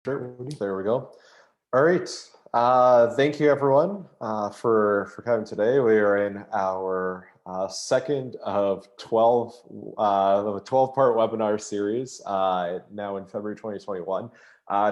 Sure. There we go. All right. Thank you, everyone, for coming today. We are in our second of 12 of a 12-part webinar series now in February 2021.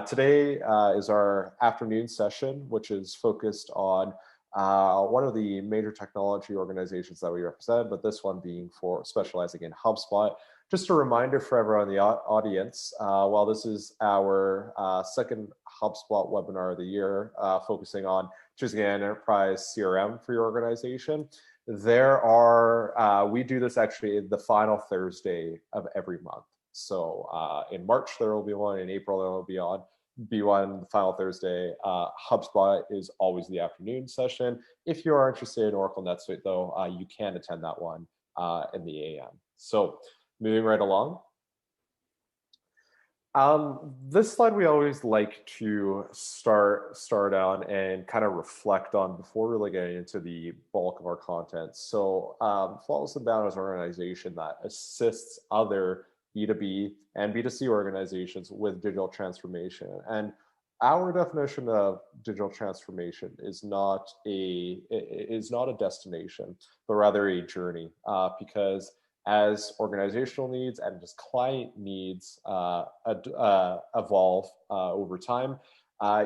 Today is our afternoon session, which is focused on one of the major technology organizations that we represent, but this one being for specializing in HubSpot. Just a reminder for everyone in the audience, while this is our second HubSpot webinar of the year, focusing on choosing an enterprise CRM for your organization, we do this actually the final Thursday of every month. So in March, there will be one. In April, there will be one the final Thursday. HubSpot is always the afternoon session. If you are interested in Oracle NetSuite, though, you can attend that one in the AM. So moving right along. This slide we always like to start on and kind of reflect on before really getting into the bulk of our content. So Flawless Inbound is an organization that assists other B2B and B2C organizations with digital transformation. And our definition of digital transformation is not a destination, but rather a journey, because as organizational needs and just client needs evolve over time,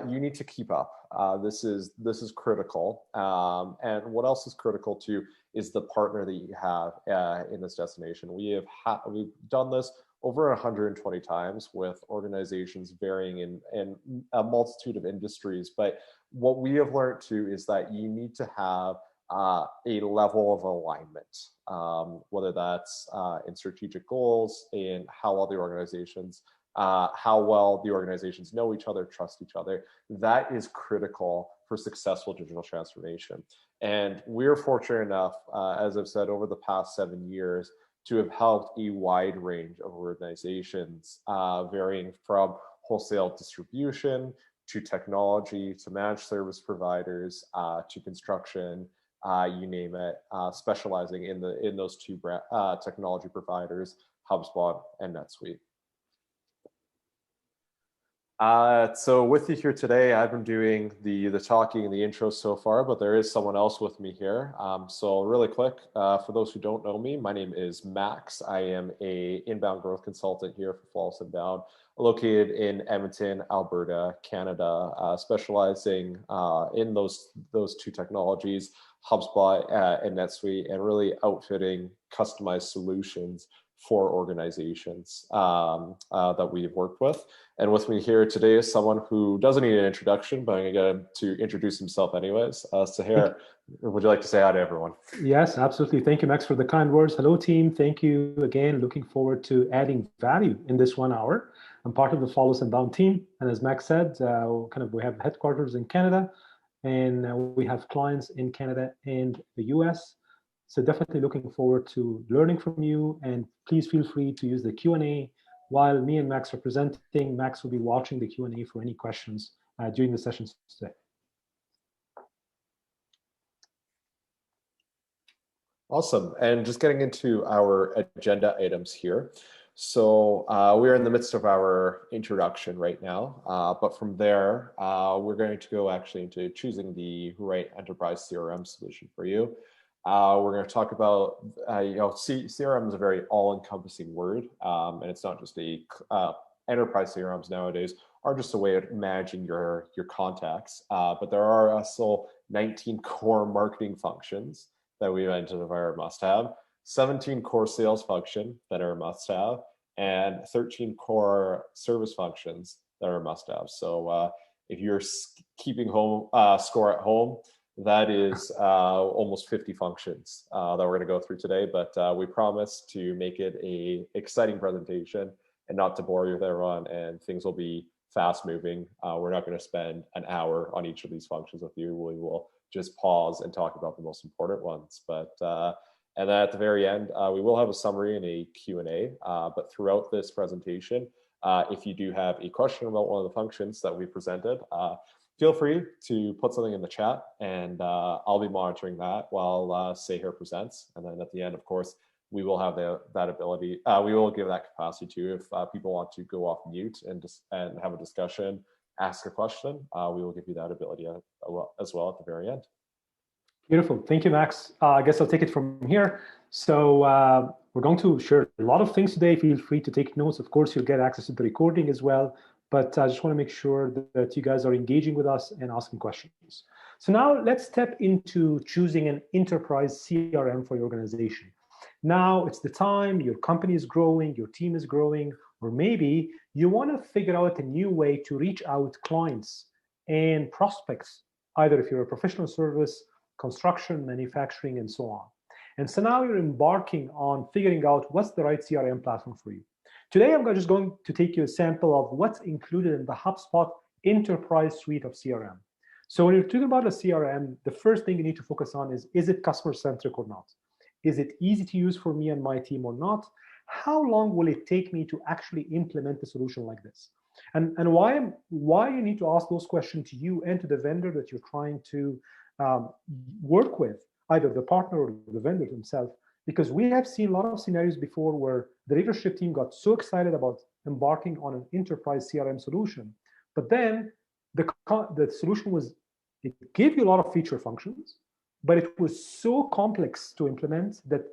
you need to keep up. This is critical. And what else is critical too is the partner that you have in this destination. We've done this over 120 times with organizations varying in a multitude of industries. But what we have learned too is that you need to have a level of alignment, whether that's in strategic goals, in how well the organizations know each other, trust each other. That is critical for successful digital transformation. And we're fortunate enough, as I've said, over the past 7 years, to have helped a wide range of organizations, varying from wholesale distribution to technology to managed service providers to construction. You name it, specializing in those two technology providers, HubSpot and NetSuite. So with you here today, I've been doing the talking and the intro so far, but there is someone else with me here. So really quick, for those who don't know me, my name is Max. I am a inbound growth consultant here for Flawless Inbound, located in Edmonton, Alberta, Canada, specializing in those two technologies, HubSpot and NetSuite, and really outfitting customized solutions for organizations that we've worked with. And with me here today is someone who doesn't need an introduction, but I'm going to get him to introduce himself anyways. Saher, would you like to say hi to everyone? Yes, absolutely. Thank you, Max, for the kind words. Hello, team. Thank you again. Looking forward to adding value in this 1 hour. I'm part of the Flawless Inbound team. And as Max said, we have headquarters in Canada, and we have clients in Canada and the US. So definitely looking forward to learning from you, and please feel free to use the Q&A while me and Max are presenting. Max will be watching the Q&A for any questions during the sessions today. Awesome. And just getting into our agenda items here. So we're in the midst of our introduction right now, but from there, we're going to go actually into choosing the right enterprise CRM solution for you. We're going to talk about, CRM is a very all-encompassing word, and it's not just enterprise CRMs nowadays are just a way of managing your contacts, but there are also 19 core marketing functions that we've identified are must-have, 17 core sales function that are must-have, and 13 core service functions that are must-have. So if you're keeping score at home, that is almost 50 functions that we're going to go through today, but we promise to make it an exciting presentation and not to bore you with everyone, and things will be fast moving. We're not going to spend an hour on each of these functions with you. We will just pause and talk about the most important ones. And then at the very end, we will have a summary and a Q&A, but throughout this presentation, if you do have a question about one of the functions that we presented, feel free to put something in the chat, and I'll be monitoring that while Saher presents. And then at the end, of course, we will have that ability. We will give that capacity to if people want to go off mute and have a discussion ask a question, we will give you that ability as well at the very end. Beautiful. Thank you, Max. I guess I'll take it from here. So we're going to share a lot of things today. Feel free to take notes. Of course, you'll get access to the recording as well. But I just want to make sure that you guys are engaging with us and asking questions. So now let's step into choosing an enterprise CRM for your organization. Now it's the time, your company is growing, your team is growing, or maybe you want to figure out a new way to reach out clients and prospects, either if you're a professional service, construction, manufacturing, and so on. And so now you're embarking on figuring out what's the right CRM platform for you. Today, I'm just going to take you a sample of what's included in the HubSpot Enterprise Suite of CRM. So when you're talking about a CRM, the first thing you need to focus on is it customer-centric or not? Is it easy to use for me and my team or not? How long will it take me to actually implement a solution like this? And why you need to ask those questions to you and to the vendor that you're trying to work with, either the partner or the vendor himself, because we have seen a lot of scenarios before where the leadership team got so excited about embarking on an enterprise CRM solution, but then the solution it gave you a lot of feature functions, but it was so complex to implement that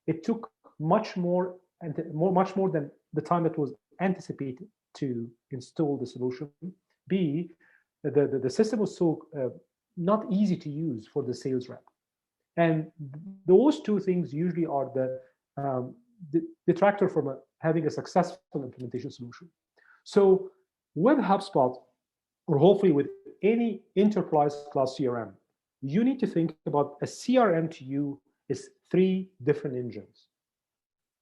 it took much more than the time that was anticipated to install the solution. B, the system was so not easy to use for the sales rep. And those two things usually are the detractor from having a successful implementation solution. So with HubSpot, or hopefully with any enterprise class CRM, you need to think about a CRM to you is 3 different engines.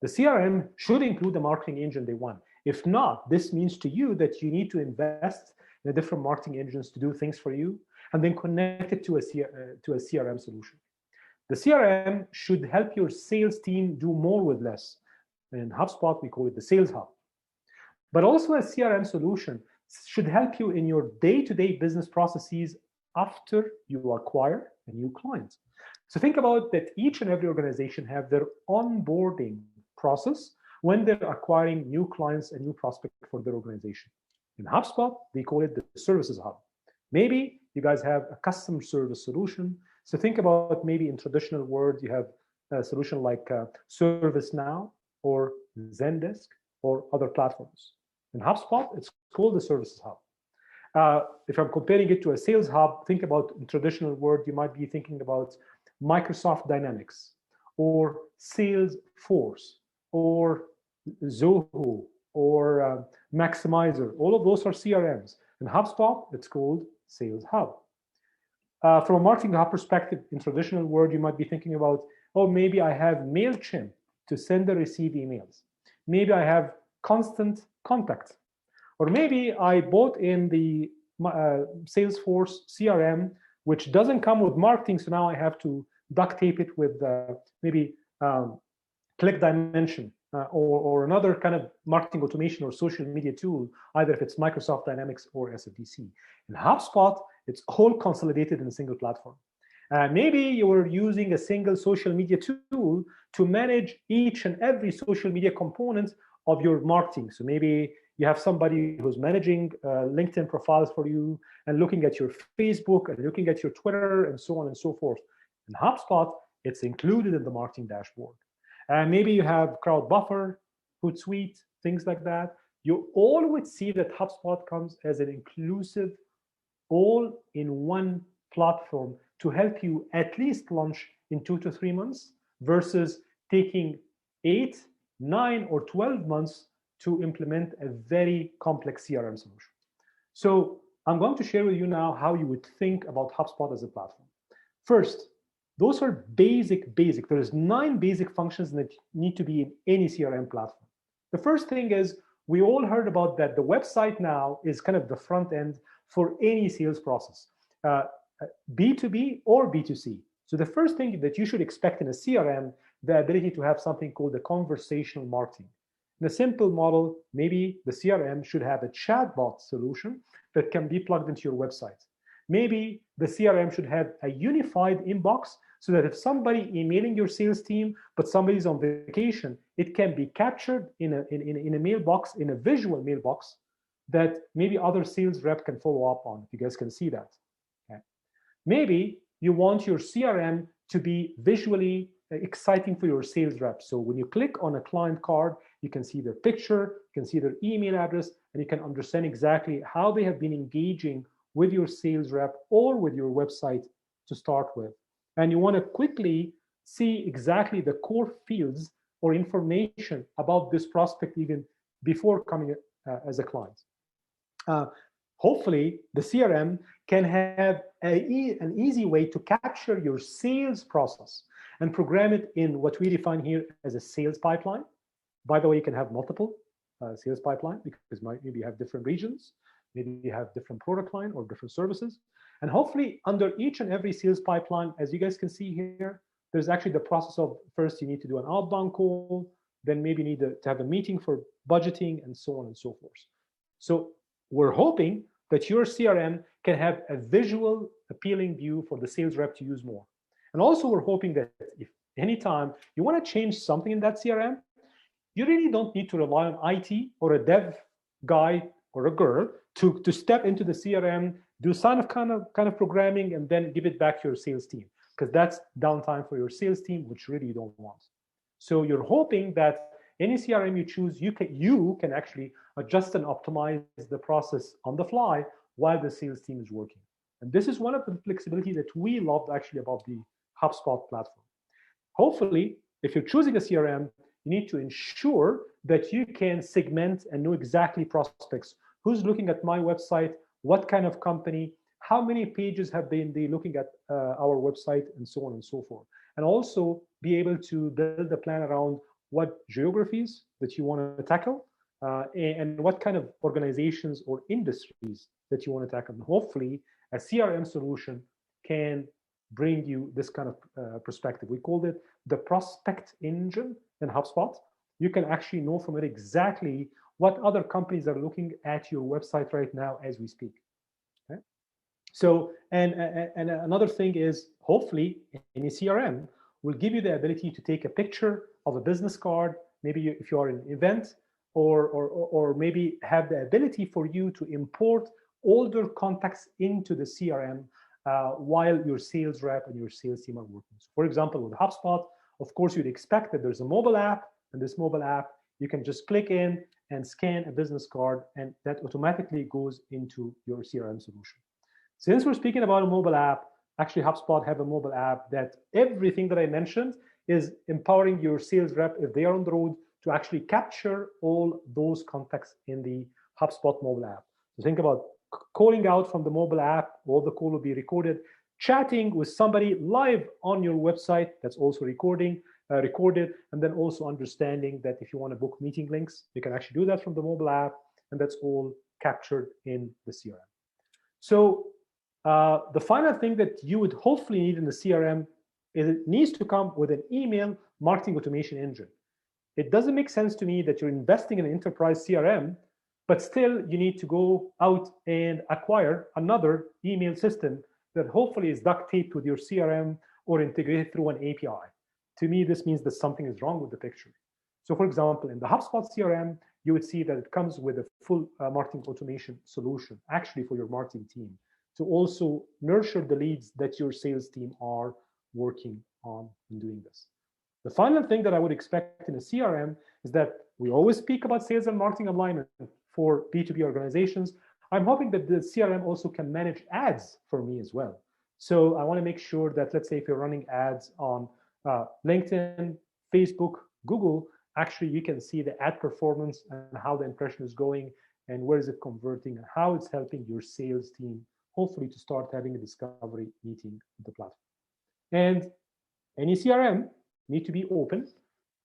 The CRM should include the marketing engine day one. If not, this means to you that you need to invest in the different marketing engines to do things for you, and then connect it to a CRM solution. The CRM should help your sales team do more with less. In HubSpot, we call it the Sales Hub. But also a CRM solution should help you in your day-to-day business processes after you acquire a new client. So think about that each and every organization have their onboarding process when they're acquiring new clients and new prospects for their organization. In HubSpot, they call it the Services Hub. Maybe you guys have a customer service solution. So think about maybe in traditional words, you have a solution like ServiceNow or Zendesk or other platforms. In HubSpot, it's called the Services Hub. If I'm comparing it to a Sales Hub, think about in traditional word, you might be thinking about Microsoft Dynamics or Salesforce or Zoho or Maximizer. All of those are CRMs. In HubSpot, it's called Sales Hub. From a marketing hub perspective, in traditional word, you might be thinking about, oh, maybe I have MailChimp to send and receive emails. Maybe I have Constant Contact. Or maybe I bought in the Salesforce CRM, which doesn't come with marketing, so now I have to duct tape it with maybe ClickDimension or another kind of marketing automation or social media tool, either if it's Microsoft Dynamics or SFDC. In HubSpot, it's all consolidated in a single platform. Maybe you were using a single social media tool to manage each and every social media component of your marketing. So maybe you have somebody who's managing LinkedIn profiles for you and looking at your Facebook and looking at your Twitter and so on and so forth. In HubSpot, it's included in the marketing dashboard. And maybe you have CrowdBuffer, Hootsuite, things like that. You all would see that HubSpot comes as an inclusive, all-in-one platform to help you at least launch in 2 to 3 months versus taking 8, 9, or 12 months to implement a very complex CRM solution. So I'm going to share with you now how you would think about HubSpot as a platform. First, those are basic. There's 9 basic functions that need to be in any CRM platform. The first thing is, we all heard about that the website now is kind of the front end for any sales process, B2B or B2C. So the first thing that you should expect in a CRM, the ability to have something called the conversational marketing. In a simple model, maybe the CRM should have a chatbot solution that can be plugged into your website. Maybe the CRM should have a unified inbox so that if somebody emailing your sales team, but somebody's on vacation, it can be captured in a mailbox, in a visual mailbox that maybe other sales rep can follow up on, if you guys can see that. Okay. Maybe you want your CRM to be visually exciting for your sales reps. So when you click on a client card, you can see their picture, you can see their email address, and you can understand exactly how they have been engaging with your sales rep or with your website to start with. And you want to quickly see exactly the core fields or information about this prospect even before coming as a client. Hopefully, the CRM can have an easy way to capture your sales process and program it in what we define here as a sales pipeline. By the way, you can have multiple sales pipeline because maybe you have different regions, maybe you have different product line or different services. And hopefully, under each and every sales pipeline, as you guys can see here, there's actually the process of first you need to do an outbound call, then maybe you need to have a meeting for budgeting and so on and so forth. So we're hoping that your CRM can have a visual appealing view for the sales rep to use more. And also we're hoping that if anytime you want to change something in that CRM, you really don't need to rely on IT or a dev guy or a girl to step into the CRM, do some kind of programming, and then give it back to your sales team, because that's downtime for your sales team, which really you don't want. So you're hoping that any CRM you choose, you can actually adjust and optimize the process on the fly while the sales team is working. And this is one of the flexibility that we loved actually about the HubSpot platform. Hopefully, if you're choosing a CRM, you need to ensure that you can segment and know exactly prospects. Who's looking at my website? What kind of company? How many pages have they looking at our website, and so on and so forth. And also be able to build a plan around what geographies that you want to tackle and what kind of organizations or industries that you want to tackle. And hopefully, a CRM solution can bring you this kind of perspective. We called it the prospect engine in HubSpot. You can actually know from it exactly what other companies are looking at your website right now as we speak. Okay? So, and another thing is, hopefully, any CRM will give you the ability to take a picture of a business card, maybe if you are in an event, or maybe have the ability for you to import older contacts into the CRM while your sales rep and your sales team are working. So for example, with HubSpot, of course, you'd expect that there's a mobile app, and this mobile app, you can just click in and scan a business card, and that automatically goes into your CRM solution. Since we're speaking about a mobile app, actually HubSpot have a mobile app that everything that I mentioned is empowering your sales rep, if they are on the road, to actually capture all those contacts in the HubSpot mobile app. So think about calling out from the mobile app, all the call will be recorded, chatting with somebody live on your website, that's also recorded, and then also understanding that if you want to book meeting links, you can actually do that from the mobile app, and that's all captured in the CRM. So the final thing that you would hopefully need in the CRM is it needs to come with an email marketing automation engine. It doesn't make sense to me that you're investing in an enterprise CRM, but still you need to go out and acquire another email system that hopefully is duct taped with your CRM or integrated through an API. To me, this means that something is wrong with the picture. So for example, in the HubSpot CRM, you would see that it comes with a full marketing automation solution, actually for your marketing team, to also nurture the leads that your sales team are working on in doing this. The final thing that I would expect in a CRM is that we always speak about sales and marketing alignment for B2B organizations. I'm hoping that the CRM also can manage ads for me as well. So I want to make sure that, let's say, if you're running ads on LinkedIn, Facebook, Google, actually you can see the ad performance and how the impression is going and where is it converting and how it's helping your sales team, hopefully, to start having a discovery meeting with the platform. And any CRM need to be open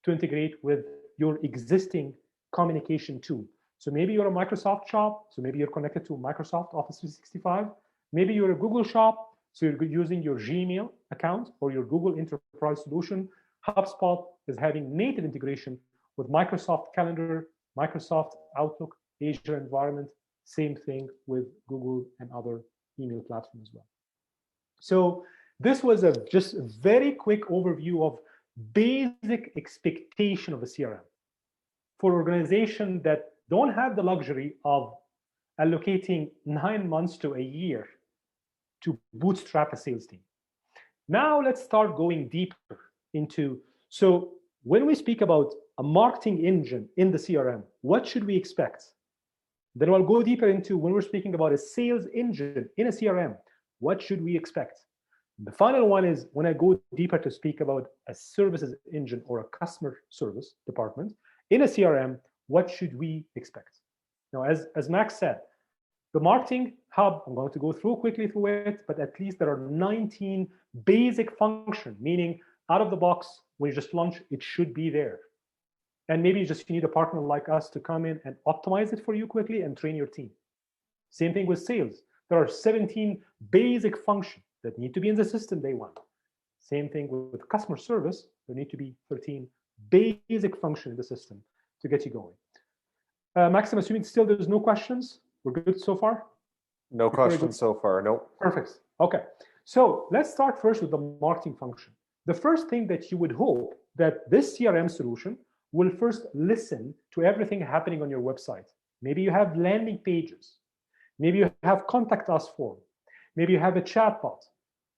to integrate with your existing communication tool. So maybe you're a Microsoft shop, so maybe you're connected to Microsoft Office 365. Maybe you're a Google shop, so you're using your Gmail account or your Google Enterprise solution. HubSpot is having native integration with Microsoft Calendar, Microsoft Outlook, Azure environment, same thing with Google and other email platforms as well. So this was just a very quick overview of basic expectation of a CRM for organizations that don't have the luxury of allocating 9 months to a year to bootstrap a sales team. Now let's start going deeper into, so when we speak about a marketing engine in the CRM, what should we expect? Then I'll go deeper into when we're speaking about a sales engine in a CRM, what should we expect? The final one is when I go deeper to speak about a services engine or a customer service department in a CRM, what should we expect? Now, as Max said, the marketing hub, I'm going to go quickly through it, but at least there are 19 basic functions, meaning out of the box, when you just launch, it should be there. And maybe you need a partner like us to come in and optimize it for you quickly and train your team. Same thing with sales. There are 17 basic functions that need to be in the system day one. Same thing with customer service. There need to be 13 basic functions in the system to get you going. Max, I'm assuming still there's no questions. We're good so far? No questions so far, nope. Perfect. Okay. So let's start first with the marketing function. The first thing that you would hope that this CRM solution will first listen to everything happening on your website. Maybe you have landing pages. Maybe you have contact us form. Maybe you have a chatbot.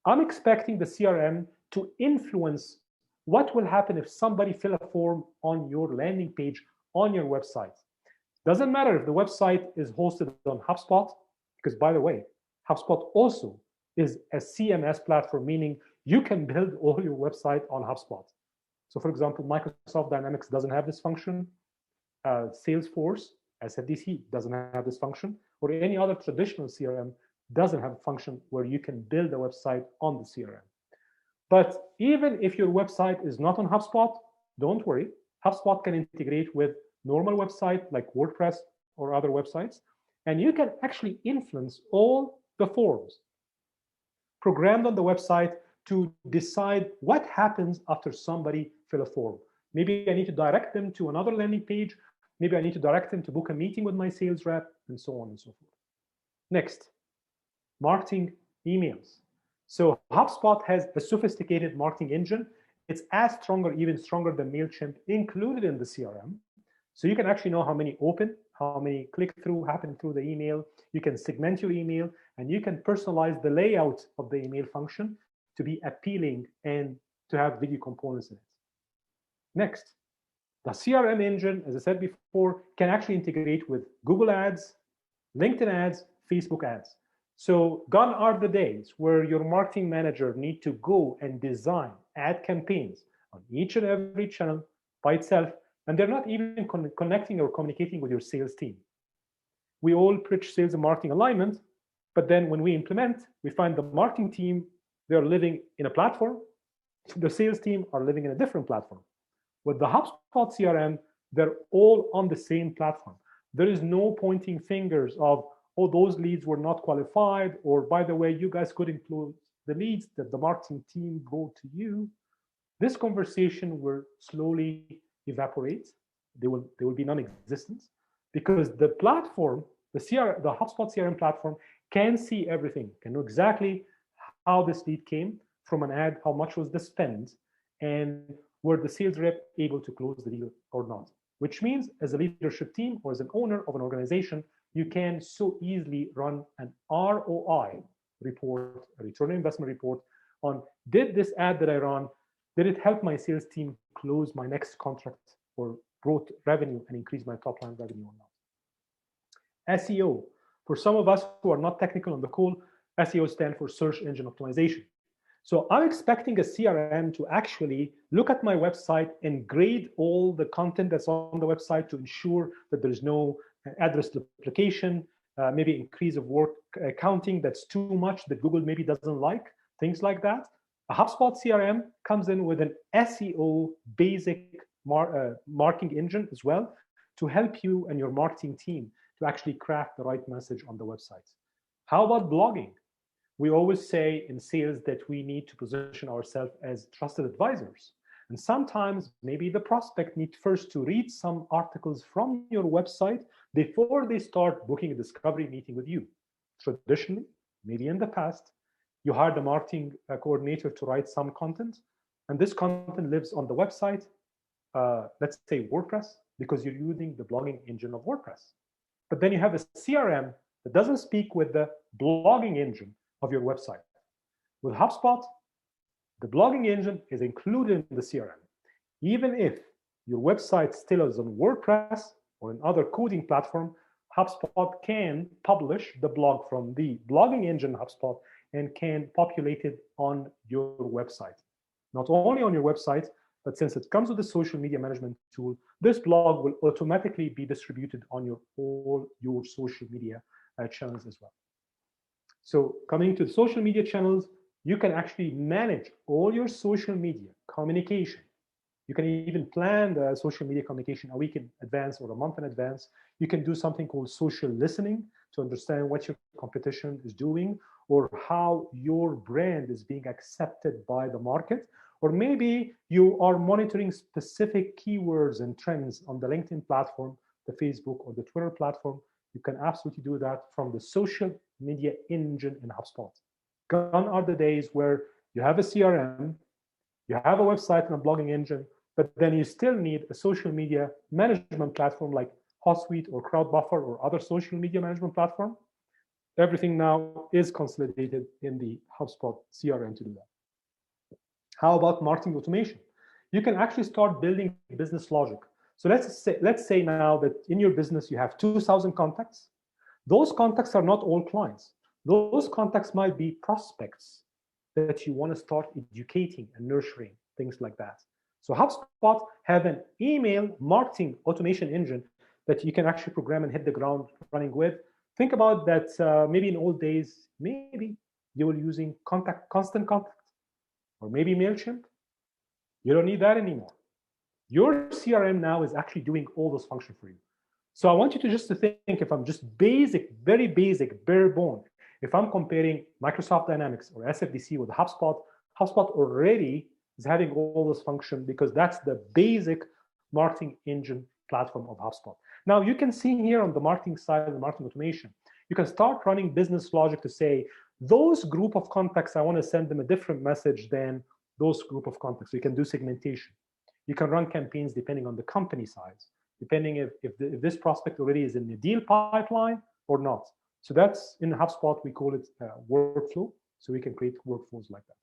I'm expecting the CRM to influence what will happen if somebody fill a form on your landing page on your website. Doesn't matter if the website is hosted on HubSpot, because by the way, HubSpot also is a CMS platform, meaning you can build all your website on HubSpot. So for example, Microsoft Dynamics doesn't have this function. Salesforce, SFDC doesn't have this function, or any other traditional CRM doesn't have a function where you can build a website on the CRM. But even if your website is not on HubSpot, don't worry. HubSpot can integrate with normal website like WordPress or other websites, and you can actually influence all the forms programmed on the website to decide what happens after somebody fill a form. Maybe I need to direct them to another landing page. Maybe I need to direct them to book a meeting with my sales rep, and so on and so forth. Next, marketing emails. So HubSpot has a sophisticated marketing engine. It's as strong or even stronger than MailChimp included in the CRM. So you can actually know how many open, how many click-through happen through the email. You can segment your email, and you can personalize the layout of the email function to be appealing and to have video components in it. Next, the CRM engine, as I said before, can actually integrate with Google Ads, LinkedIn Ads, Facebook Ads. So gone are the days where your marketing manager need to go and design ad campaigns on each and every channel by itself, and they're not even connecting or communicating with your sales team. We all preach sales and marketing alignment, but then when we implement, we find the marketing team, they're living in a platform, the sales team are living in a different platform. With the HubSpot CRM, they're all on the same platform. There is no pointing fingers of, oh, those leads were not qualified, or by the way, you guys couldn't close the leads that the marketing team brought to you. This conversation will slowly evaporate. They will be non-existent because the platform, the HubSpot CRM platform, can see everything, can know exactly how this lead came from an ad, how much was the spend, and were the sales rep able to close the deal or not. Which means as a leadership team or as an owner of an organization, you can so easily run an ROI report, a return on investment report on, did this ad that I run, did it help my sales team close my next contract or brought revenue and increase my top line revenue or not? SEO. For some of us who are not technical on the call, SEO stands for search engine optimization. So I'm expecting a CRM to actually look at my website and grade all the content that's on the website to ensure that there's no address duplication, maybe increase of word counting that's too much that Google maybe doesn't like, things like that. A HubSpot CRM comes in with an SEO basic marketing engine as well to help you and your marketing team to actually craft the right message on the website. How about blogging? We always say in sales that we need to position ourselves as trusted advisors. And sometimes maybe the prospect needs first to read some articles from your website before they start booking a discovery meeting with you. Traditionally, maybe in the past, you hired a marketing coordinator to write some content, and this content lives on the website, let's say WordPress, because you're using the blogging engine of WordPress. But then you have a CRM that doesn't speak with the blogging engine of your website. With HubSpot, the blogging engine is included in the CRM. Even if your website still is on WordPress or another coding platform, HubSpot can publish the blog from the blogging engine HubSpot and can populate it on your website. Not only on your website, but since it comes with a social media management tool, this blog will automatically be distributed on all your social media channels as well. So coming to the social media channels, you can actually manage all your social media communication. You can even plan the social media communication a week in advance or a month in advance. You can do something called social listening to understand what your competition is doing or how your brand is being accepted by the market. Or maybe you are monitoring specific keywords and trends on the LinkedIn platform, the Facebook or the Twitter platform. You can absolutely do that from the social media engine in HubSpot. Gone are the days where you have a CRM, you have a website and a blogging engine, but then you still need a social media management platform like HotSuite or CrowdBuffer or other social media management platform. Everything now is consolidated in the HubSpot CRM to do that. How about marketing automation? You can actually start building business logic. So let's say now that in your business you have 2,000 contacts. Those contacts are not all clients. Those contacts might be prospects that you want to start educating and nurturing, things like that. So HubSpot have an email marketing automation engine that you can actually program and hit the ground running with. Think about that maybe in old days, maybe you were using constant contact or maybe MailChimp. You don't need that anymore. Your CRM now is actually doing all those functions for you. So I want you to think, if I'm just basic, very basic, bare bone, if I'm comparing Microsoft Dynamics or SFDC with HubSpot, HubSpot already is having all those functions because that's the basic marketing engine platform of HubSpot. Now you can see here on the marketing side, the marketing automation, you can start running business logic to say, those group of contacts, I want to send them a different message than those group of contacts. So you can do segmentation. You can run campaigns depending on the company size, depending if this prospect already is in the deal pipeline or not. So that's in HubSpot, we call it workflow. So we can create workflows like that.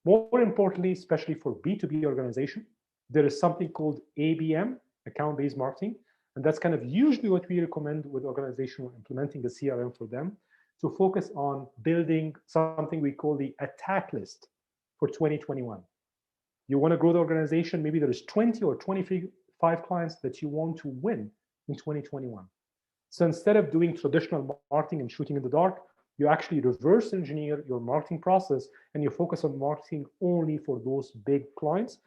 More importantly, especially for B2B organization, there is something called ABM, account-based marketing. And that's kind of usually what we recommend with organizations implementing the CRM for them, to focus on building something we call the attack list for 2021. You want to grow the organization, maybe there's 20 or 25 clients that you want to win in 2021. So instead of doing traditional marketing and shooting in the dark, you actually reverse engineer your marketing process and you focus on marketing only for those big clients.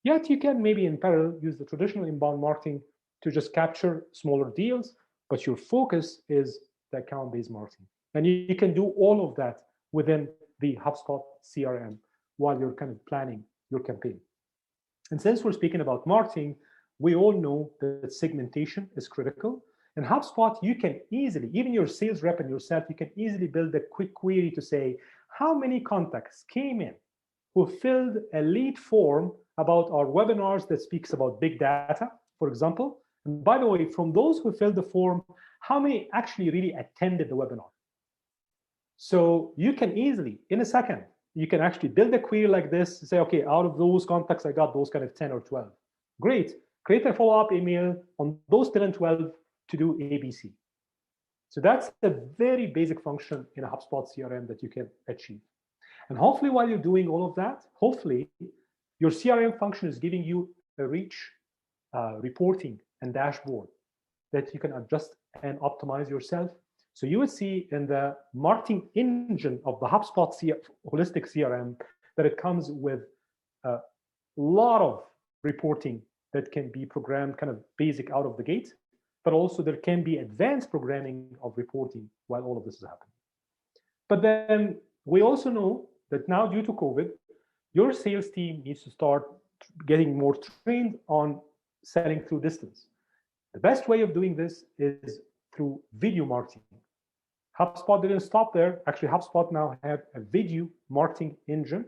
Yet you can maybe in parallel use the traditional inbound marketing to just capture smaller deals, but your focus is the account-based marketing. And you can do all of that within the HubSpot CRM while you're kind of planning your campaign. And since we're speaking about marketing, we all know that segmentation is critical. In HubSpot, you can easily, even your sales rep and yourself, you can easily build a quick query to say, how many contacts came in who filled a lead form about our webinars that speaks about big data, for example. And by the way, from those who filled the form, how many actually really attended the webinar? So you can easily, in a second, you can actually build a query like this, say, okay, out of those contacts, I got those kind of 10 or 12. Great, create a follow-up email on those 10 and 12 to do ABC. So that's a very basic function in a HubSpot CRM that you can achieve. And hopefully while you're doing all of that, hopefully your CRM function is giving you a rich reporting and dashboard that you can adjust and optimize yourself. So you would see in the marketing engine of the HubSpot holistic CRM that it comes with a lot of reporting that can be programmed kind of basic out of the gate, but also there can be advanced programming of reporting while all of this is happening. But then we also know that now due to COVID, your sales team needs to start getting more trained on selling through distance. The best way of doing this is through video marketing. HubSpot didn't stop there. Actually, HubSpot now have a video marketing engine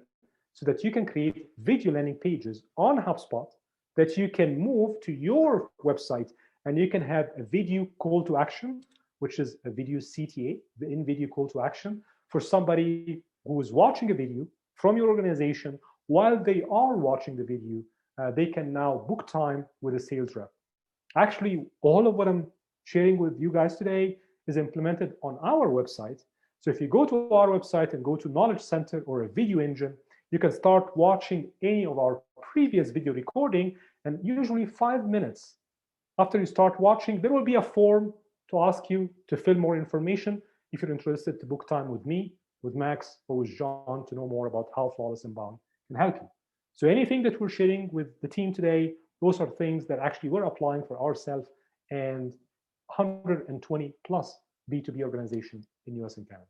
so that you can create video landing pages on HubSpot that you can move to your website and you can have a video call to action which is a video CTA, the in-video call to action, for somebody who is watching a video from your organization. While they are watching the video, they can now book time with a sales rep. Actually, all of what I'm sharing with you guys today is implemented on our website. So if you go to our website and go to Knowledge Center or a video engine, you can start watching any of our previous video recording, and usually 5 minutes after you start watching, there will be a form to ask you to fill more information if you're interested to book time with me, with Max, or with John to know more about how Flawless Inbound can help you. So anything that we're sharing with the team today, those are things that actually we're applying for ourselves and 120 plus B2B organizations in US and Canada.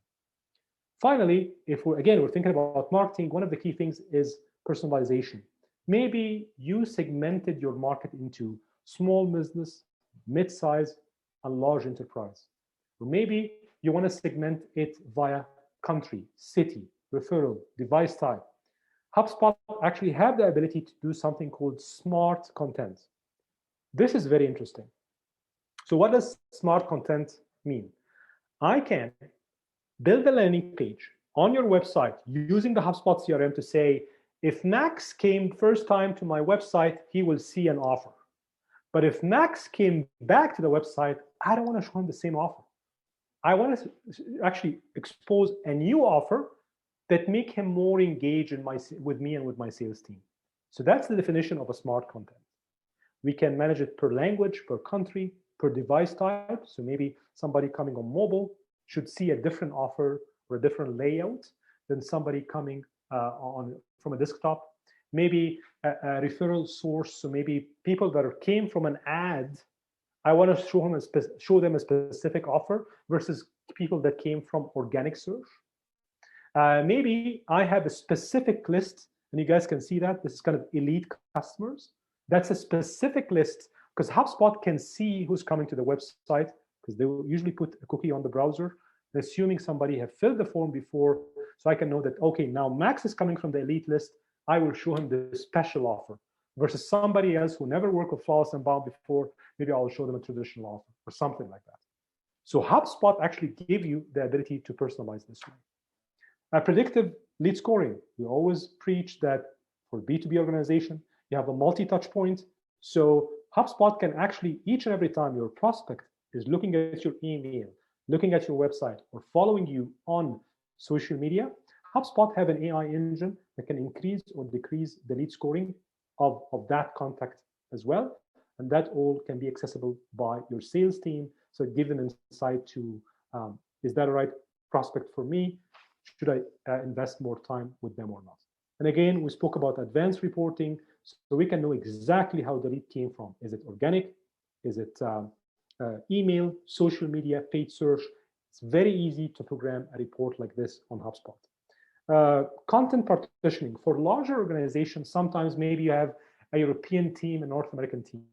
Finally, if we're thinking about marketing, one of the key things is personalization. Maybe you segmented your market into small business, mid-size, and large enterprise. Or maybe you want to segment it via country, city, referral, device type. HubSpot actually have the ability to do something called smart content. This is very interesting. So what does smart content mean? I can build a landing page on your website using the HubSpot CRM to say, if Max came first time to my website, he will see an offer. But if Max came back to the website, I don't want to show him the same offer. I want to actually expose a new offer that make him more engaged with me and with my sales team. So that's the definition of a smart content. We can manage it per language, per country, per device type. So maybe somebody coming on mobile should see a different offer or a different layout than somebody coming from a desktop. Maybe a referral source. So maybe people that came from an ad, I want to show them a specific offer versus people that came from organic search. Maybe I have a specific list, and you guys can see that. This is kind of elite customers. That's a specific list because HubSpot can see who's coming to the website because they will usually put a cookie on the browser, assuming somebody have filled the form before, so I can know that, okay, now Max is coming from the elite list. I will show him the special offer versus somebody else who never worked with Flawless Inbound before. Maybe I'll show them a traditional offer or something like that. So HubSpot actually give you the ability to personalize this way. Predictive lead scoring. We always preach that for B2B organization, you have a multi-touch point. So HubSpot can actually, each and every time your prospect is looking at your email, looking at your website, or following you on social media, HubSpot have an AI engine that can increase or decrease the lead scoring of that contact as well. And that all can be accessible by your sales team. So give them insight to, is that a right prospect for me? Should I invest more time with them or not? And again, we spoke about advanced reporting, so we can know exactly how the lead came from. Is it organic? Is it email, social media, paid search? It's very easy to program a report like this on HubSpot. Content partitioning. For larger organizations, sometimes maybe you have a European team, a North American team.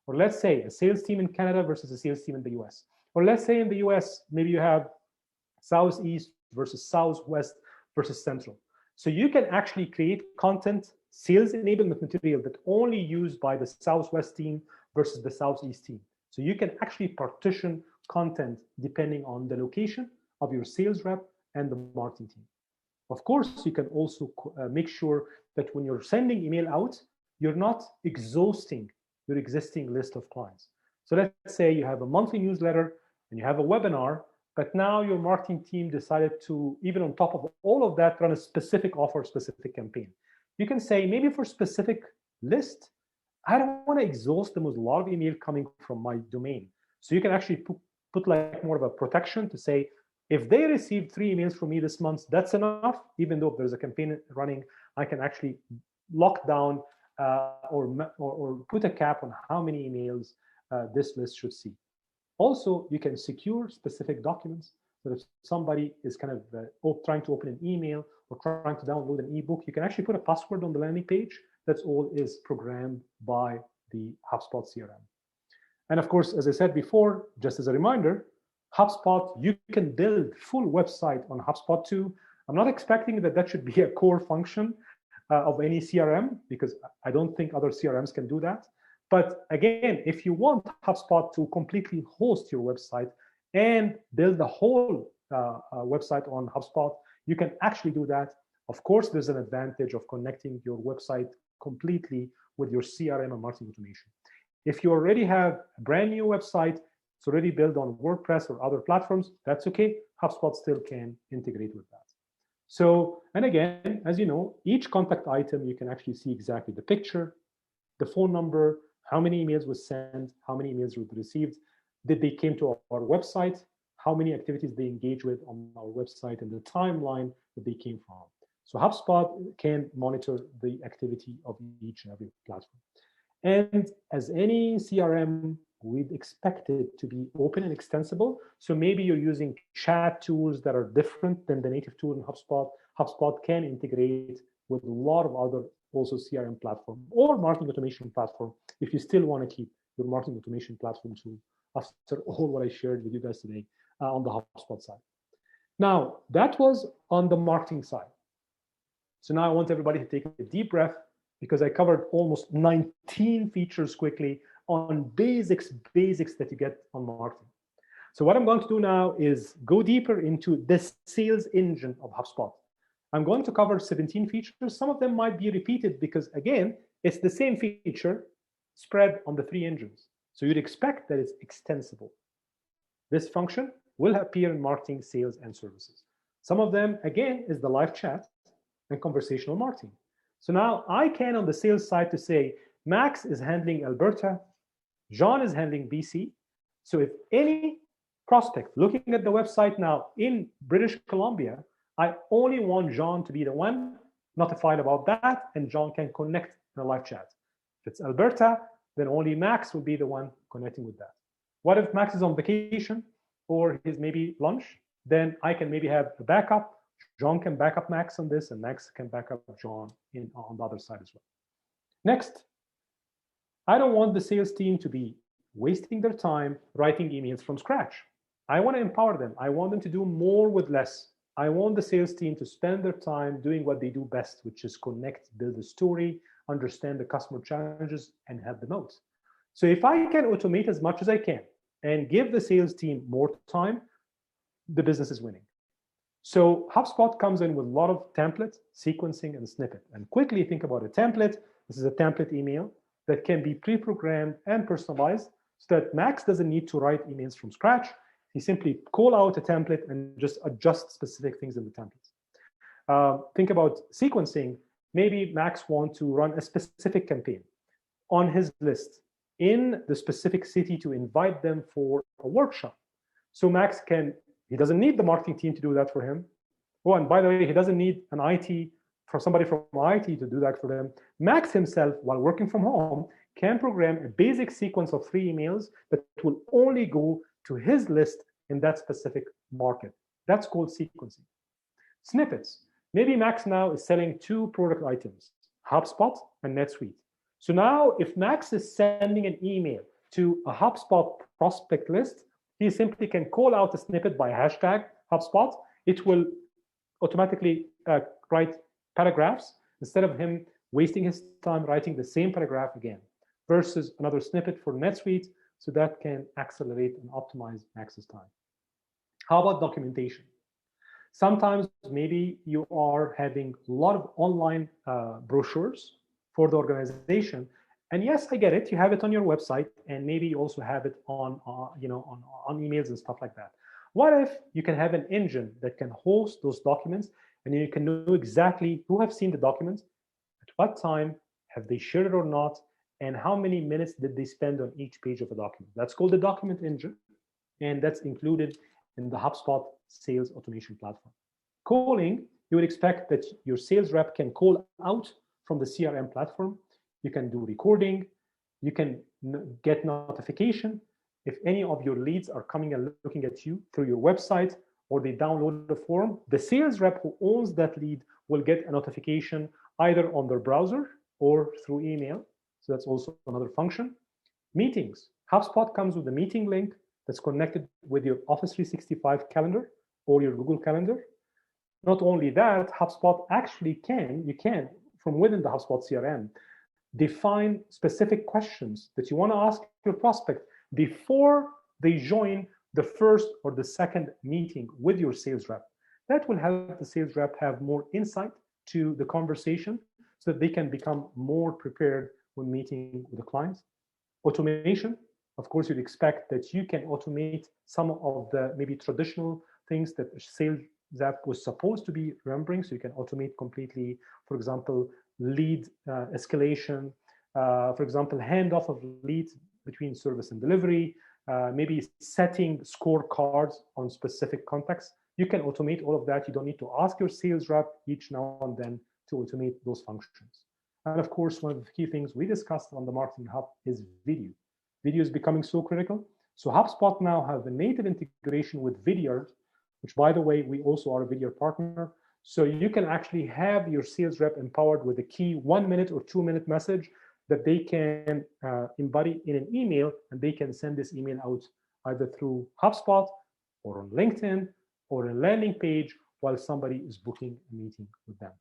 Or let's say a sales team in Canada versus a sales team in the US. Or let's say in the US, maybe you have Southeast versus Southwest versus Central. So you can actually create content, sales enablement material that only used by the Southwest team versus the Southeast team. So you can actually partition content depending on the location of your sales rep and the marketing team. Of course, you can also make sure that when you're sending email out, you're not exhausting your existing list of clients. So let's say you have a monthly newsletter and you have a webinar, but now your marketing team decided to, even on top of all of that, run a specific offer, specific campaign. You can say, maybe for specific list, I don't want to exhaust them with a lot of email coming from my domain. So you can actually put like more of a protection to say, if they receive 3 emails from me this month, that's enough. Even though if there's a campaign running, I can actually lock down or put a cap on how many emails this list should see. Also, you can secure specific documents. So if somebody is kind of trying to open an email or trying to download an ebook, you can actually put a password on the landing page. That's all is programmed by the HubSpot CRM. And of course, as I said before, just as a reminder, HubSpot, you can build full website on HubSpot too. I'm not expecting that should be a core function of any CRM, because I don't think other CRMs can do that. But again, if you want HubSpot to completely host your website and build the whole website on HubSpot, you can actually do that. Of course, there's an advantage of connecting your website completely with your CRM and marketing automation. If you already have a brand new website, it's already built on WordPress or other platforms, that's okay. HubSpot still can integrate with that. So, and again, as you know, each contact item, you can actually see exactly the picture, the phone number, how many emails were sent, how many emails were received, did they came to our website, how many activities they engage with on our website, and the timeline that they came from. So HubSpot can monitor the activity of each and every platform. And as any CRM, we'd expect it to be open and extensible. So maybe you're using chat tools that are different than the native tool in HubSpot. HubSpot can integrate with a lot of other also CRM platform or marketing automation platform if you still want to keep your marketing automation platform tool after all what I shared with you guys today on the HubSpot side. Now, that was on the marketing side. So now I want everybody to take a deep breath because I covered almost 19 features quickly on basics that you get on marketing. So what I'm going to do now is go deeper into the sales engine of HubSpot. I'm going to cover 17 features. Some of them might be repeated because, again, it's the same feature spread on the 3 engines. So you'd expect that it's extensible. This function will appear in marketing, sales, and services. Some of them, again, is the live chat and conversational marketing. So now I can, on the sales side, to say, Max is handling Alberta, John is handling BC. So if any prospect looking at the website now in British Columbia, I only want John to be the one notified about that, and John can connect in a live chat. If it's Alberta, then only Max will be the one connecting with that. What if Max is on vacation or his maybe lunch? Then I can maybe have a backup. John can back up Max on this, and Max can back up John on the other side as well. Next, I don't want the sales team to be wasting their time writing emails from scratch. I want to empower them. I want them to do more with less. I want the sales team to spend their time doing what they do best, which is connect, build a story, understand the customer challenges, and have the notes. So if I can automate as much as I can and give the sales team more time, the business is winning. So HubSpot comes in with a lot of template, sequencing, and snippet. And quickly think about a template. This is a template email that can be pre-programmed and personalized so that Max doesn't need to write emails from scratch. He simply call out a template and just adjust specific things in the templates. Think about sequencing. Maybe Max wants to run a specific campaign on his list in the specific city to invite them for a workshop. So Max can, he doesn't need the marketing team to do that for him. Oh, and by the way, he doesn't need an IT, for somebody from IT to do that for them. Max himself, while working from home, can program a basic sequence of 3 emails that will only go to his list in that specific market. That's called sequencing. Snippets. Maybe Max now is selling 2 product items, HubSpot and NetSuite. So now if Max is sending an email to a HubSpot prospect list, he simply can call out a snippet by hashtag HubSpot. It will automatically write paragraphs instead of him wasting his time writing the same paragraph again, versus another snippet for NetSuite, so that can accelerate and optimize Max's time. How about documentation? Sometimes maybe you are having a lot of online brochures for the organization, and yes, I get it. You have it on your website, and maybe you also have it on on emails and stuff like that. What if you can have an engine that can host those documents, and you can know exactly who have seen the documents, at what time, have they shared it or not, and how many minutes did they spend on each page of a document? That's called the document engine, and that's included in the HubSpot sales automation platform. Calling, you would expect that your sales rep can call out from the CRM platform. You can do recording. You can get notification if any of your leads are coming and looking at you through your website, or they download the form. The sales rep who owns that lead will get a notification either on their browser or through email. So that's also another function. Meetings. HubSpot comes with a meeting link that's connected with your Office 365 calendar or your Google Calendar. Not only that, HubSpot actually you can, from within the HubSpot CRM, define specific questions that you want to ask your prospect before they join the first or the second meeting with your sales rep. That will help the sales rep have more insight to the conversation so that they can become more prepared when meeting with the clients. Automation, of course, you'd expect that you can automate some of the maybe traditional things that a sales rep was supposed to be remembering. So you can automate completely, for example, lead escalation, for example, handoff of leads between service and delivery, maybe setting scorecards on specific contexts. You can automate all of that. You don't need to ask your sales rep each now and then to automate those functions. And of course, one of the key things we discussed on the Marketing Hub is video. Video is becoming so critical. So HubSpot now have a native integration with Vidyard, which, by the way, we also are a Vidyard partner. So you can actually have your sales rep empowered with a key 1 minute or 2 minute message that they can embody in an email, and they can send this email out either through HubSpot or on LinkedIn or a landing page while somebody is booking a meeting with them.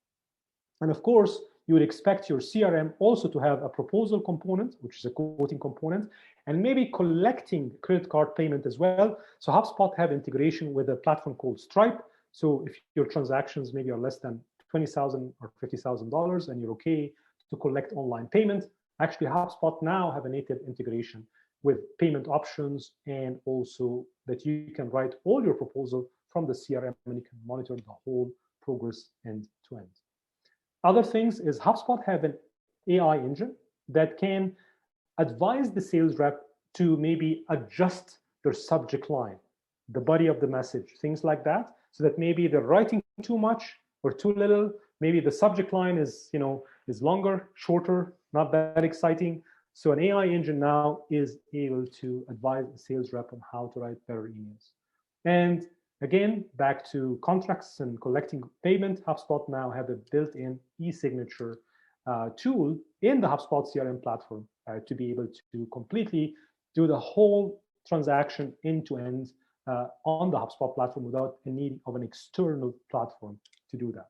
And of course, you would expect your CRM also to have a proposal component, which is a quoting component, and maybe collecting credit card payment as well. So HubSpot have integration with a platform called Stripe. So if your transactions maybe are less than $20,000 or $50,000 and you're okay to collect online payment, actually HubSpot now have a native integration with payment options, and also that you can write all your proposal from the CRM and you can monitor the whole progress end to end. Other things is HubSpot have an AI engine that can advise the sales rep to maybe adjust their subject line, the body of the message, things like that, so that maybe they're writing too much or too little. Maybe the subject line is longer, shorter, not that exciting. So an AI engine now is able to advise the sales rep on how to write better emails. And again, back to contracts and collecting payment, HubSpot now have a built-in ESignature tool in the HubSpot CRM platform to be able to completely do the whole transaction end-to-end on the HubSpot platform without the need of an external platform to do that.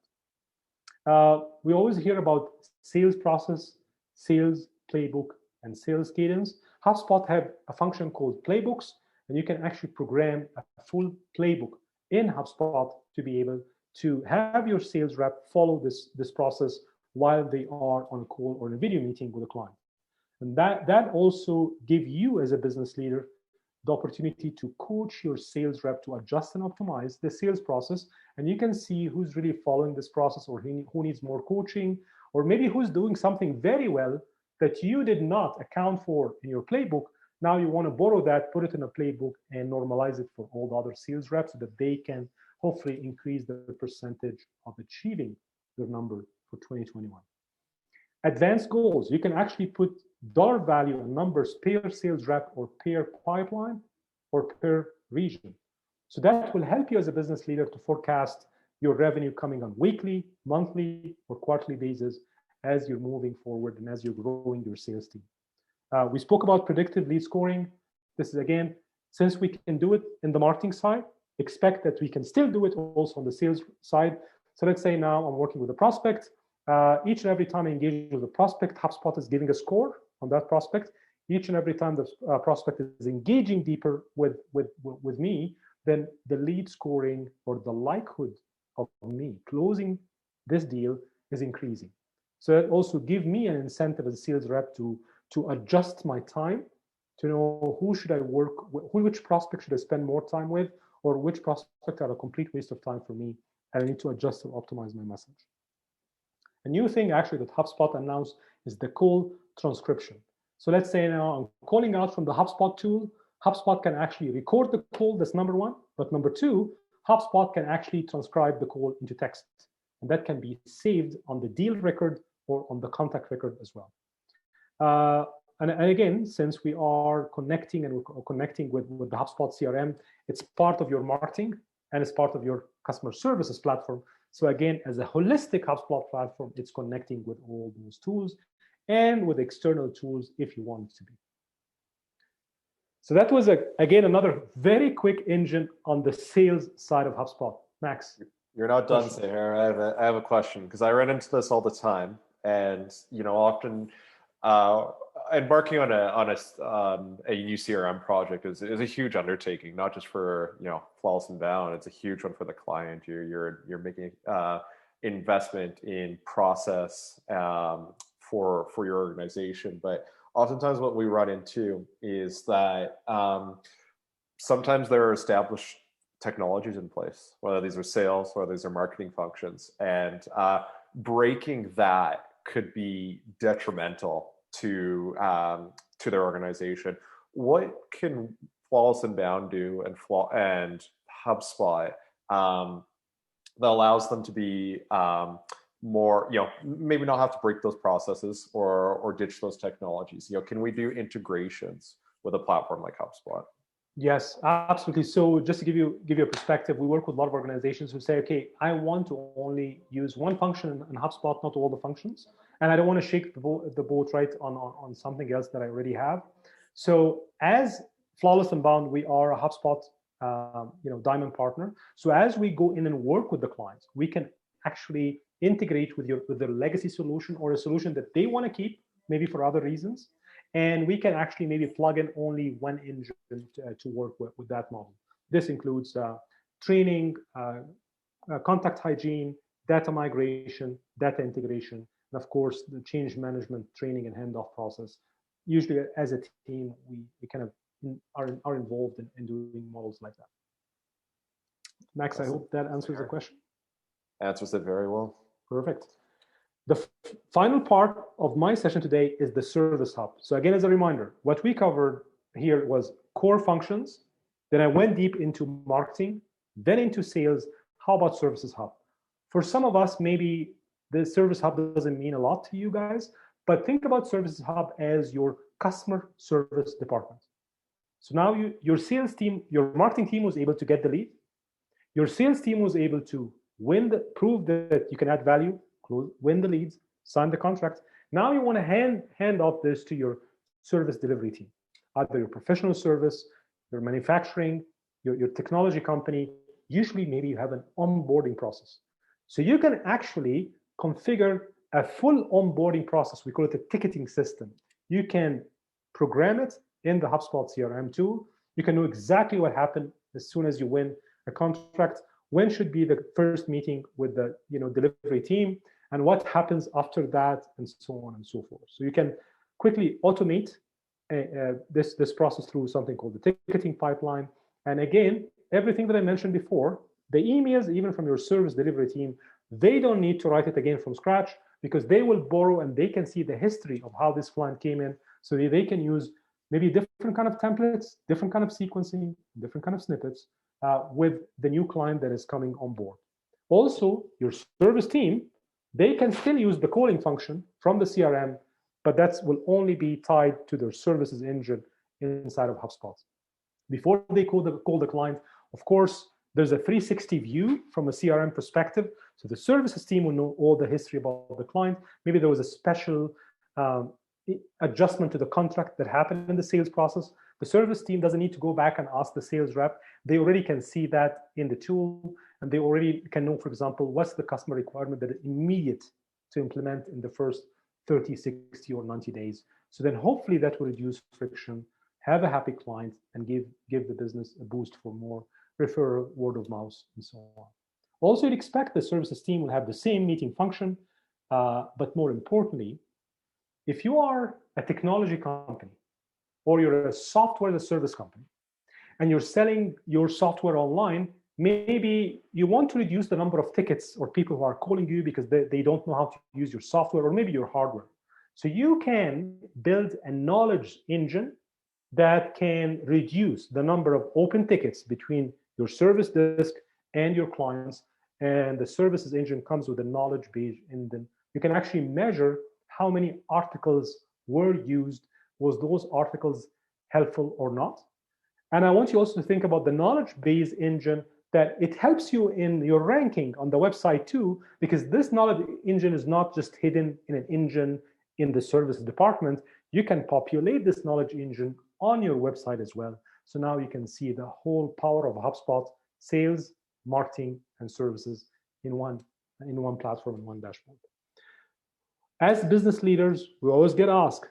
We always hear about sales process, sales playbook, and sales cadence. HubSpot have a function called Playbooks, and you can actually program a full playbook in HubSpot to be able to have your sales rep follow this process while they are on a call or a video meeting with a client. And that also give you as a business leader the opportunity to coach your sales rep to adjust and optimize the sales process. And you can see who's really following this process, or who needs more coaching, or maybe who's doing something very well that you did not account for in your playbook. Now you want to borrow that, put it in a playbook, and normalize it for all the other sales reps so that they can hopefully increase the percentage of achieving their number for 2021. Advanced goals. You can actually put dollar value and numbers per sales rep or per pipeline or per region. So that will help you as a business leader to forecast your revenue coming on weekly, monthly, or quarterly basis as you're moving forward and as you're growing your sales team. We spoke about predictive lead scoring. This is, again, since we can do it in the marketing side, expect that we can still do it also on the sales side. So let's say now I'm working with a prospect. Each and every time I engage with a prospect, HubSpot is giving a score on that prospect. Each and every time the prospect is engaging deeper with me, then the lead scoring or the likelihood of me closing this deal is increasing. So it also gives me an incentive as a sales rep to adjust my time, to know who should I work with, which prospect should I spend more time with, or which prospect are a complete waste of time for me, and I need to adjust and optimize my message. A new thing actually that HubSpot announced is the call transcription. So let's say now I'm calling out from the HubSpot tool. HubSpot can actually record the call, that's number one. But number two, HubSpot can actually transcribe the call into text. And that can be saved on the deal record or on the contact record as well. And again, since we are connecting and we're connecting with the HubSpot CRM, it's part of your marketing and it's part of your customer services platform. So again, as a holistic HubSpot platform, it's connecting with all those tools and with external tools if you want it to be. So that was, again, another very quick engine on the sales side of HubSpot. Max? You're not done, Saher. I have a question, because I run into this all the time. And, often embarking on a new CRM project is a huge undertaking, not just for flawless and bound. It's a huge one for the client. You're making investment in process for your organization, but oftentimes what we run into is that sometimes there are established technologies in place, whether these are sales, whether these are marketing functions, and breaking that could be detrimental to their organization. What can Flawless and Bound do, and HubSpot that allows them to be more, maybe not have to break those processes or ditch those technologies? Can we do integrations with a platform like HubSpot? Yes, absolutely. So just to give you a perspective, we work with a lot of organizations who say, okay, I want to only use one function in HubSpot, not all the functions, and I don't want to shake the boat right on something else that I already have. So as Flawless and Bound, we are a HubSpot diamond partner. So as we go in and work with the clients, we can actually integrate with their legacy solution or a solution that they want to keep, maybe for other reasons. And we can actually maybe plug in only one engine to work with that model. This includes training, contact hygiene, data migration, data integration, and of course, the change management, training, and handoff process. Usually, as a team, we kind of are involved in doing models like that. Max, awesome. I hope that answers the question. Answers it very well. Perfect. The final part of my session today is the Service Hub. So again, as a reminder, what we covered here was core functions. Then I went deep into marketing, then into sales. How about Services Hub? For some of us, maybe the Service Hub doesn't mean a lot to you guys, but think about Services Hub as your customer service department. So now your sales team, your marketing team was able to get the lead. Your sales team was able to prove that you can add value, win the leads, sign the contract. Now you want to hand off this to your service delivery team, either your professional service, your manufacturing, your technology company. Usually, maybe you have an onboarding process. So you can actually configure a full onboarding process. We call it a ticketing system. You can program it in the HubSpot CRM tool. You can know exactly what happened as soon as you win a contract. When should be the first meeting with the delivery team, and what happens after that, and so on and so forth. So you can quickly automate this process through something called the ticketing pipeline. And again, everything that I mentioned before, the emails, even from your service delivery team, they don't need to write it again from scratch, because they will borrow and they can see the history of how this client came in, so they can use maybe different kind of templates, different kind of sequencing, different kind of snippets with the new client that is coming on board. Also, your service team, they can still use the calling function from the CRM, but that will only be tied to their services engine inside of HubSpot. Before they call the client, of course, there's a 360 view from a CRM perspective. So the services team will know all the history about the client. Maybe there was a special adjustment to the contract that happened in the sales process. The service team doesn't need to go back and ask the sales rep. They already can see that in the tool, and they already can know, for example, what's the customer requirement that is immediate to implement in the first 30, 60, or 90 days. So then hopefully that will reduce friction, have a happy client, and give the business a boost for more referral, word of mouth, and so on. Also, you'd expect the services team will have the same meeting function, but more importantly, if you are a technology company or you're a software as a service company and you're selling your software online, maybe you want to reduce the number of tickets or people who are calling you because they don't know how to use your software or maybe your hardware. So you can build a knowledge engine that can reduce the number of open tickets between your service desk and your clients. And the services engine comes with a knowledge base, and then you can actually measure how many articles were used. Was those articles helpful or not? And I want you also to think about the knowledge base engine, that it helps you in your ranking on the website too, because this knowledge engine is not just hidden in an engine in the service department. You can populate this knowledge engine on your website as well. So now you can see the whole power of HubSpot sales, marketing, and services in one platform, in one dashboard. As business leaders, we always get asked,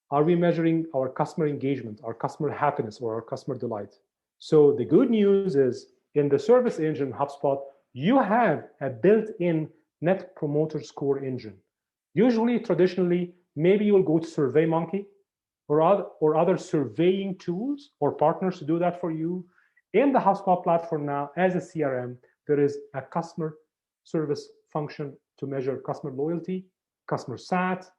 are we measuring our customer engagement, our customer happiness, or our customer delight? So the good news is in the service engine HubSpot, you have a built-in net promoter score engine. Usually, traditionally, maybe you'll go to SurveyMonkey or other surveying tools or partners to do that for you. In the HubSpot platform now, as a CRM, there is a customer service function to measure customer loyalty, customer sat,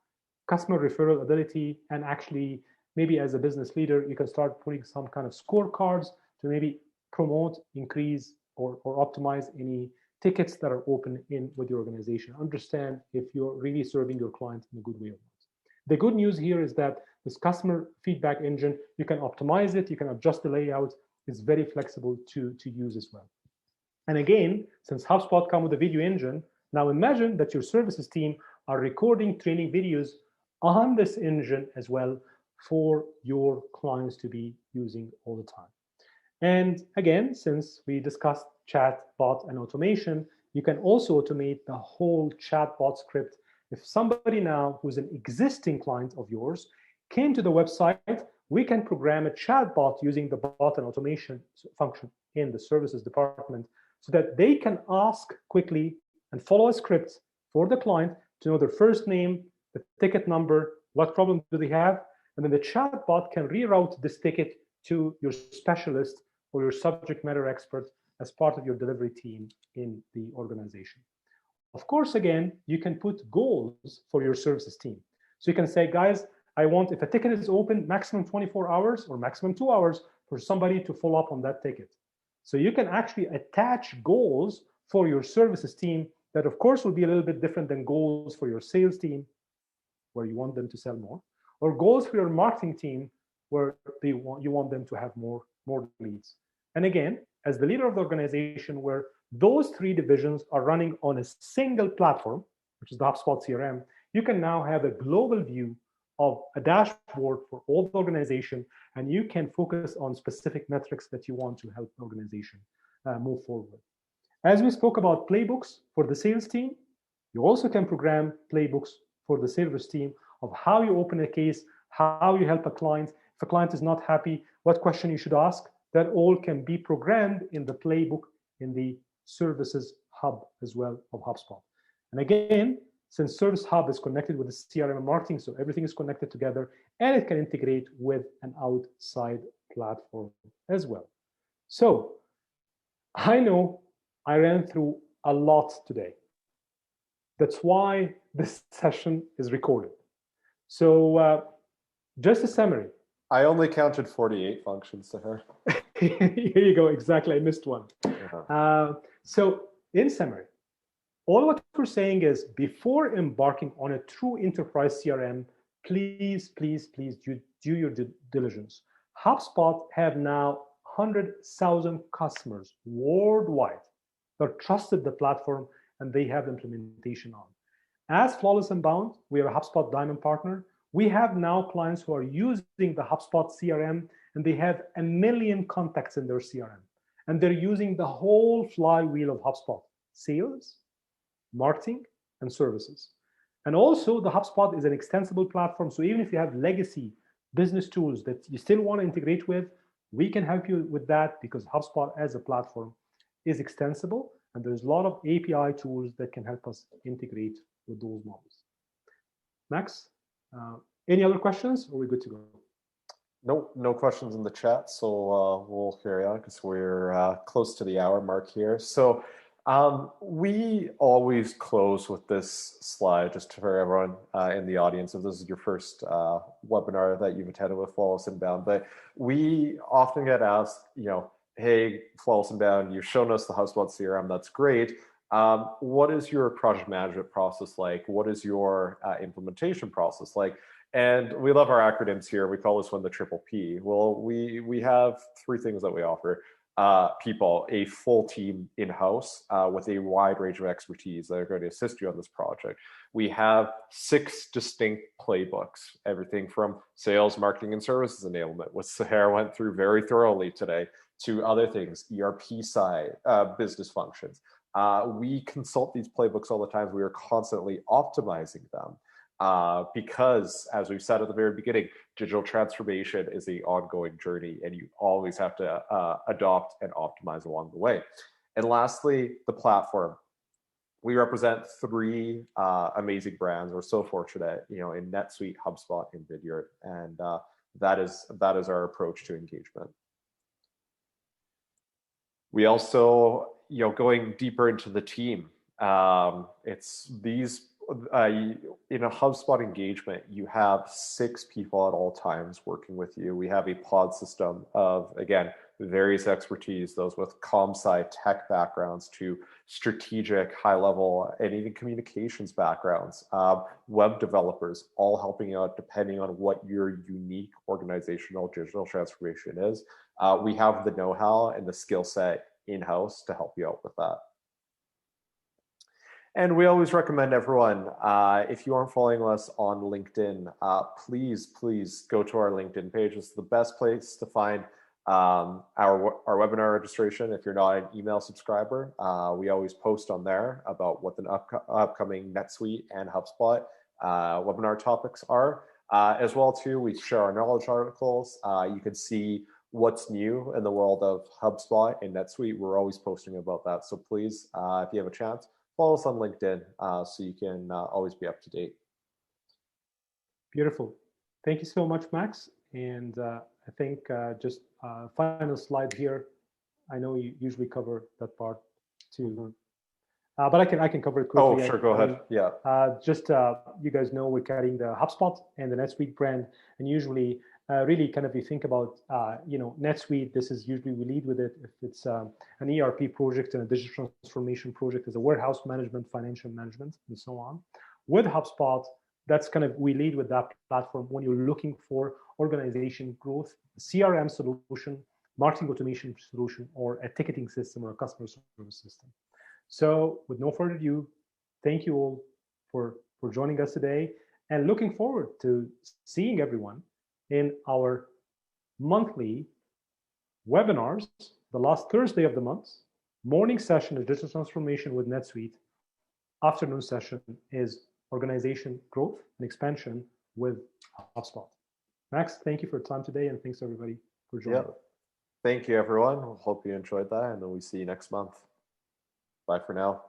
customer referral ability, and actually maybe as a business leader, you can start putting some kind of scorecards to maybe promote, increase, or optimize any tickets that are open in with your organization. Understand if you're really serving your client in a good way or not. The good news here is that this customer feedback engine, you can optimize it, you can adjust the layout, it's very flexible to use as well. And again, since HubSpot comes with a video engine, now imagine that your services team are recording training videos on this engine as well for your clients to be using all the time. And again, since we discussed chat, bot, and automation, you can also automate the whole chatbot script. If somebody now who's an existing client of yours came to the website, we can program a chatbot using the bot and automation function in the services department so that they can ask quickly and follow a script for the client to know their first name, the ticket number, what problem do they have, and then the chatbot can reroute this ticket to your specialist or your subject matter expert as part of your delivery team in the organization. Of course, again, you can put goals for your services team. So you can say, guys, I want, if a ticket is open, maximum 24 hours or maximum 2 hours for somebody to follow up on that ticket. So you can actually attach goals for your services team that, of course, will be a little bit different than goals for your sales team, where you want them to sell more, or goals for your marketing team, where you want them to have more leads. And again, as the leader of the organization, where those three divisions are running on a single platform, which is the HubSpot CRM, you can now have a global view of a dashboard for all the organization, and you can focus on specific metrics that you want to help the organization move forward. As we spoke about playbooks for the sales team, you also can program playbooks for the service team of how you open a case, how you help a client. If a client is not happy, what question you should ask. That all can be programmed in the playbook in the services hub as well of HubSpot. And again, since Service Hub is connected with the CRM and marketing, so everything is connected together, and it can integrate with an outside platform as well. So I know I ran through a lot today. That's why this session is recorded. So just a summary. I only counted 48 functions to her. Here you go, exactly, I missed one. So in summary, all what we're saying is before embarking on a true enterprise CRM, please do your due diligence. HubSpot have now 100,000 customers worldwide that trusted the platform and they have implementation on. As Flawless and Bound, we are a HubSpot Diamond partner. We have now clients who are using the HubSpot CRM and they have 1 million contacts in their CRM. And they're using the whole flywheel of HubSpot: sales, marketing, and services. And also the HubSpot is an extensible platform. So even if you have legacy business tools that you still want to integrate with, we can help you with that because HubSpot as a platform is extensible. And there's a lot of API tools that can help us integrate with those models. Max, any other questions? Or are we good to go? No questions in the chat. So we'll carry on because we're close to the hour mark here. So we always close with this slide, just for everyone in the audience, if this is your first webinar that you've attended with Flawless and Bound. But we often get asked, hey, Flawless and Bound, you've shown us the HubSpot CRM, that's great. What is your project management process like? What is your implementation process like? And we love our acronyms here. We call this one the triple P. Well, we have 3 things that we offer. People, a full team in-house with a wide range of expertise that are going to assist you on this project. We have 6 distinct playbooks, everything from sales, marketing, and services enablement, which Saher went through very thoroughly today, to other things, ERP side, business functions. We consult these playbooks all the time. We are constantly optimizing them. because, as we've said at the very beginning, digital transformation is an ongoing journey, and you always have to adopt and optimize along the way. And lastly, the platform. We represent three amazing brands. We're so fortunate, in NetSuite, HubSpot, and Vidyard, and that is our approach to engagement. We also, going deeper into the team. It's these in a HubSpot engagement, you have 6 people at all times working with you. We have a pod system of, again, various expertise, those with ComSci tech backgrounds to strategic, high level, and even communications backgrounds, web developers, all helping out depending on what your unique organizational digital transformation is. We have the know-how and the skill set in-house to help you out with that. And we always recommend everyone, if you aren't following us on LinkedIn, please go to our LinkedIn page. It's the best place to find our webinar registration. If you're not an email subscriber, we always post on there about what the upcoming NetSuite and HubSpot webinar topics are. As well, too, we share our knowledge articles. You can see what's new in the world of HubSpot and NetSuite. We're always posting about that. So please, if you have a chance, follow us on LinkedIn so you can always be up to date. Beautiful. Thank you so much, Max. And I think just final slide here. I know you usually cover that part too, but I can cover it quickly. Oh, sure, go ahead. Yeah. Just you guys know we're carrying the HubSpot and the NetSuite brand, and usually really kind of you think about NetSuite. This is usually we lead with it if it's an ERP project and a digital transformation project, as a warehouse management, financial management, and so on. With HubSpot, that's kind of we lead with that platform when you're looking for organization growth, CRM solution, marketing automation solution, or a ticketing system or a customer service system. So with no further ado, thank you all for joining us today, and looking forward to seeing everyone in our monthly webinars, the last Thursday of the month. Morning session is digital transformation with NetSuite. Afternoon session is organization growth and expansion with HubSpot. Max, thank you for your time today, and thanks everybody for joining. Yeah. Thank you, everyone. Hope you enjoyed that, and then we see you next month. Bye for now.